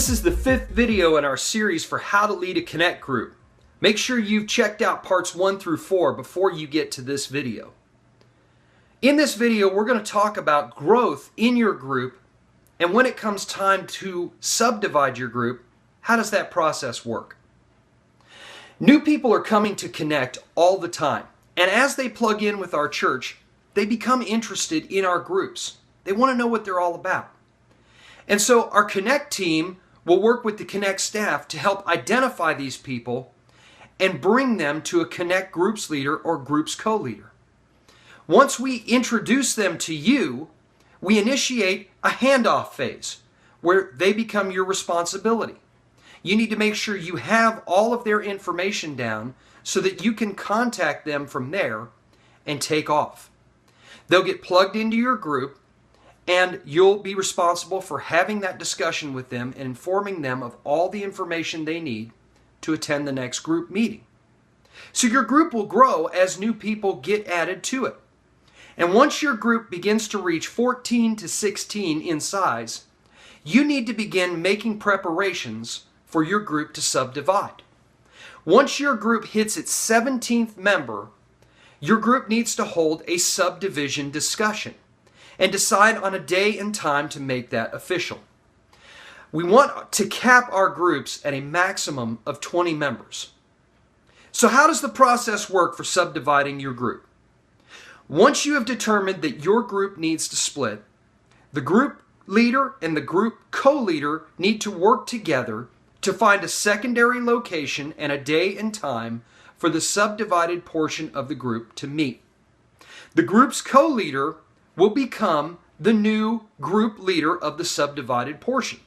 This is the 5th video in our series for how to lead a Connect group. Make sure you've checked out parts 1 through 4 before you get to this video. In this video, we're going to talk about growth in your group, and when it comes time to subdivide your group, how does that process work? New people are coming to Connect all the time, and as they plug in with our church, they become interested in our groups. They want to know what they're all about. And so our Connect team will work with the Connect staff to help identify these people and bring them to a Connect groups leader or groups co-leader. Once we introduce them to you, we initiate a handoff phase where they become your responsibility. You need to make sure you have all of their information down so that you can contact them from there and take off. They'll get plugged into your group, and you'll be responsible for having that discussion with them and informing them of all the information they need to attend the next group meeting. So your group will grow as new people get added to it. And once your group begins to reach 14 to 16 in size, you need to begin making preparations for your group to subdivide. Once your group hits its 17th member, your group needs to hold a subdivision discussion and decide on a day and time to make that official. We want to cap our groups at a maximum of 20 members. So how does the process work for subdividing your group? Once you have determined that your group needs to split, the group leader and the group co-leader need to work together to find a secondary location and a day and time for the subdivided portion of the group to meet. The group's co-leader will become the new group leader of the subdivided portion.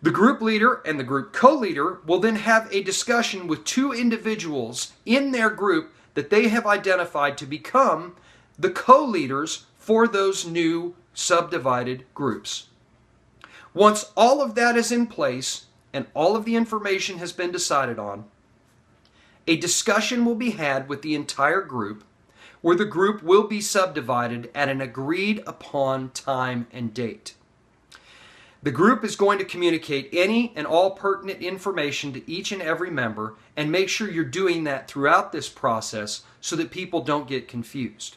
The group leader and the group co-leader will then have a discussion with two individuals in their group that they have identified to become the co-leaders for those new subdivided groups. Once all of that is in place and all of the information has been decided on, a discussion will be had with the entire group where the group will be subdivided at an agreed upon time and date. The group is going to communicate any and all pertinent information to each and every member, and make sure you're doing that throughout this process so that people don't get confused.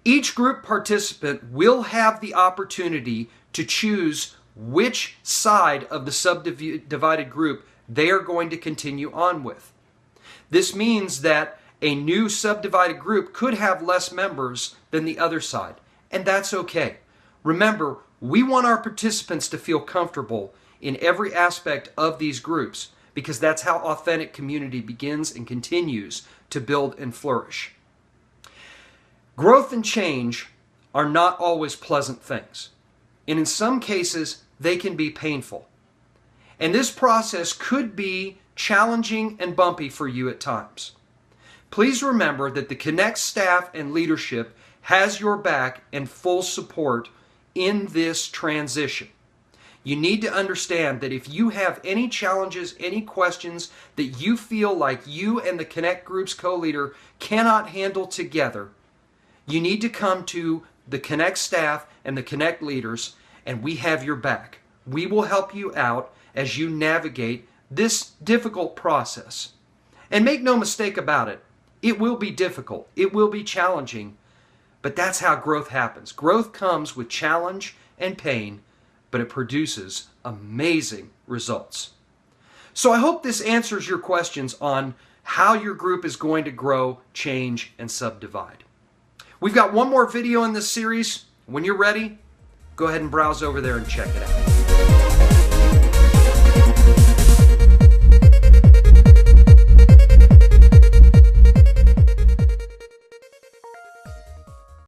Each group participant will have the opportunity to choose which side of the subdivided group they are going to continue on with. This means that a new subdivided group could have less members than the other side, and that's okay. Remember, we want our participants to feel comfortable in every aspect of these groups because that's how authentic community begins and continues to build and flourish. Growth and change are not always pleasant things, and in some cases, they can be painful. And this process could be challenging and bumpy for you at times. Please remember that the Connect staff and leadership has your back and full support in this transition. You need to understand that if you have any challenges, any questions that you feel like you and the Connect Group's co-leader cannot handle together, you need to come to the Connect staff and the Connect leaders, and we have your back. We will help you out as you navigate this difficult process. And make no mistake about it, it will be difficult, it will be challenging, but that's how growth happens. Growth comes with challenge and pain, but it produces amazing results. So I hope this answers your questions on how your group is going to grow, change, and subdivide. We've got one more video in this series. When you're ready, go ahead and browse over there and check it out.